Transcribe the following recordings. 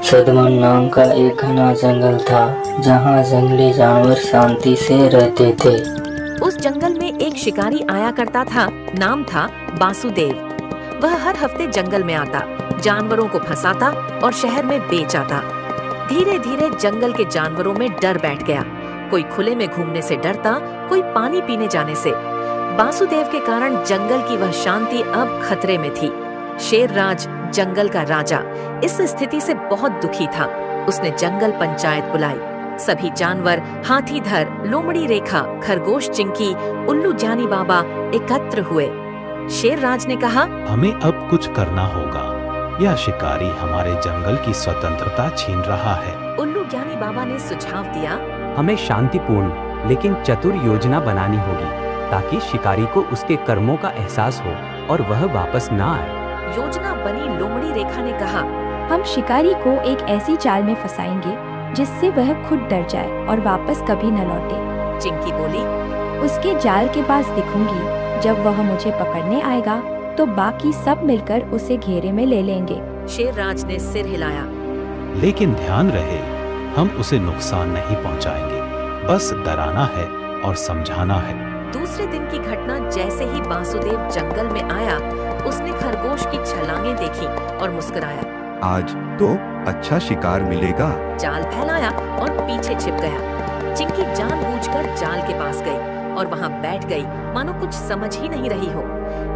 सदमन नाम का एक घना जंगल था जहाँ जंगली जानवर शांति से रहते थे। उस जंगल में एक शिकारी आया करता था। नाम था बासुदेव। वह हर हफ्ते जंगल में आता, जानवरों को फंसाता और शहर में बेच आता। धीरे धीरे जंगल के जानवरों में डर बैठ गया। कोई खुले में घूमने से डरता, कोई पानी पीने जाने से। बासुदेव के कारण जंगल की वह शांति अब खतरे में थी। शेरराज, जंगल का राजा, इस स्थिति से बहुत दुखी था। उसने जंगल पंचायत बुलाई। सभी जानवर, हाथीधर, लोमड़ी रेखा, खरगोश चिंकी, उल्लू ज्ञानी बाबा एकत्र हुए। शेरराज ने कहा, हमें अब कुछ करना होगा। यह शिकारी हमारे जंगल की स्वतंत्रता छीन रहा है। उल्लू ज्ञानी बाबा ने सुझाव दिया, हमें शांतिपूर्ण लेकिन चतुर योजना बनानी होगी ताकि शिकारी को उसके कर्मों का एहसास हो और वह वापस ना आए। योजना बनी। लोमड़ी रेखा ने कहा, हम शिकारी को एक ऐसी चाल में फंसाएंगे जिससे वह खुद डर जाए और वापस कभी न लौटे। चिंकी बोली, उसके जाल के पास दिखूंगी। जब वह मुझे पकड़ने आएगा तो बाकी सब मिलकर उसे घेरे में ले लेंगे। शेरराज ने सिर हिलाया। लेकिन ध्यान रहे, हम उसे नुकसान नहीं पहुंचाएंगे, बस डराना है और समझाना है। दूसरे दिन की घटना, जैसे ही बासुदेव जंगल में आया, उसने खरगोश की छलांगें देखी और मुस्कुराया। आज तो अच्छा शिकार मिलेगा। जाल फैलाया और पीछे छिप गया। चिंकी जानबूझकर जाल के पास गई और वहां बैठ गई, मानो कुछ समझ ही नहीं रही हो।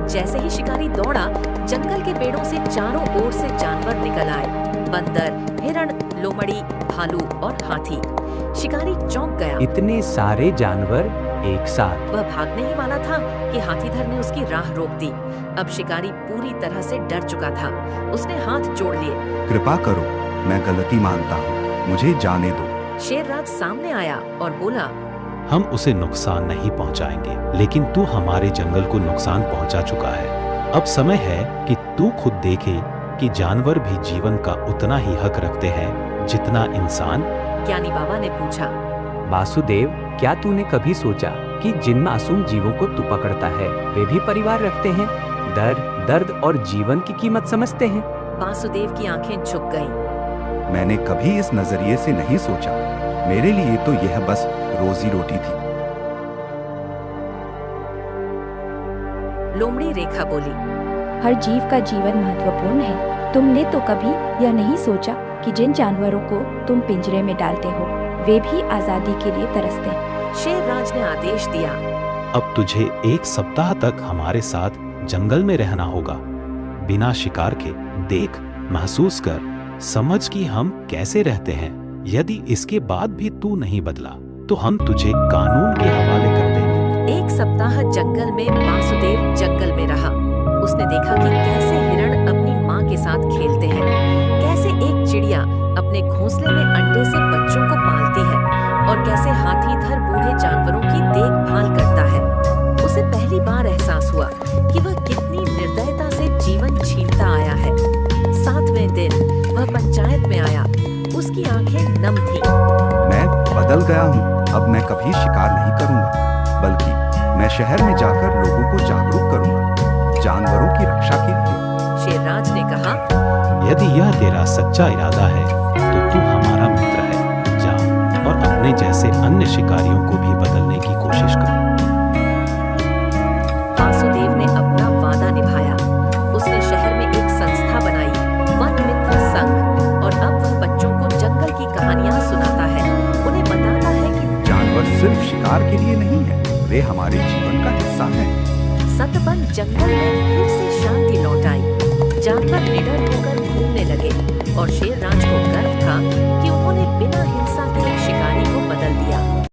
जैसे ही शिकारी दौड़ा, जंगल के पेड़ों से चारों ओर से जानवर निकल आए। बंदर, हिरण, लोमड़ी, भालू और हाथी। शिकारी चौंक गया। इतने सारे जानवर एक साथ। वह भागने ही वाला था कि हाथीधर ने उसकी राह रोक दी। अब शिकारी पूरी तरह से डर चुका था। उसने हाथ जोड़ लिए। कृपा करो, मैं गलती मानता हूँ, मुझे जाने दो। शेरराज सामने आया और बोला, हम उसे नुकसान नहीं पहुंचाएंगे, लेकिन तू हमारे जंगल को नुकसान पहुंचा चुका है। अब समय है कि तू खुद देखे कि जानवर भी जीवन का उतना ही हक रखते हैं जितना इंसान। ज्ञानी बाबा ने पूछा, वासुदेव, क्या तूने कभी सोचा कि जिन मासूम जीवों को तू पकड़ता है वे भी परिवार रखते हैं, दर्द और जीवन की कीमत समझते हैं? वासुदेव की आंखें झुक गईं। मैंने कभी इस नजरिए से नहीं सोचा। मेरे लिए तो यह बस रोजी रोटी थी। लोमड़ी रेखा बोली, हर जीव का जीवन महत्वपूर्ण है। तुमने तो कभी यह नहीं सोचा कि जिन जानवरों को तुम पिंजरे में डालते हो वे भी आजादी के लिए तरसते हैं। शेरराज ने आदेश दिया, अब तुझे 1 सप्ताह तक हमारे साथ जंगल में रहना होगा, बिना शिकार के। देख, महसूस कर, समझ कि हम कैसे रहते हैं। यदि इसके बाद भी तू नहीं बदला तो हम तुझे कानून के हवाले कर देंगे। 1 सप्ताह जंगल में बासुदेव जंगल में रहा। उसने देखा कि कैसे हिरण अपनी माँ के साथ खेलते हैं, कैसे एक चिड़िया अपने घोंसले में अंडे से बच्चों को पालती है और कैसे हाथीधर बूढ़े जानवरों की देखभाल करता है। उसे पहली बार एहसास हुआ कि वह कितनी निर्दयता से जीवन छीनता आया है। 7वें दिन वह पंचायत में आया। उसकी आंखें नम थीं। मैं बदल गया हूँ। अब मैं कभी शिकार नहीं करूँगा, बल्कि मैं शहर में जाकर लोगों को जागरूक करूँगा, जानवरों की रक्षा के लिए। शेरराज ने कहा, यदि यह तेरा सच्चा इरादा है तो तू हमारा मित्र है। जा और अपने जैसे अन्य शिकारियों को भी बदलने की कोशिश कर। वासुदेव ने अपना वादा निभाया। उसने शहर में एक संस्था बनाई, वन मित्र संघ, और अब वह बच्चों को जंगल की कहानियां सुनाता है। उन्हें बताता है कि जानवर सिर्फ शिकार के लिए नहीं है, वे हमारे जीवन का हिस्सा हैं। सतबन जंगल में फिर से शांति लौट आई। जानवर निडर होकर घूमने लगे और शेरराज को गर्व था कि उन्होंने बिना हिंसा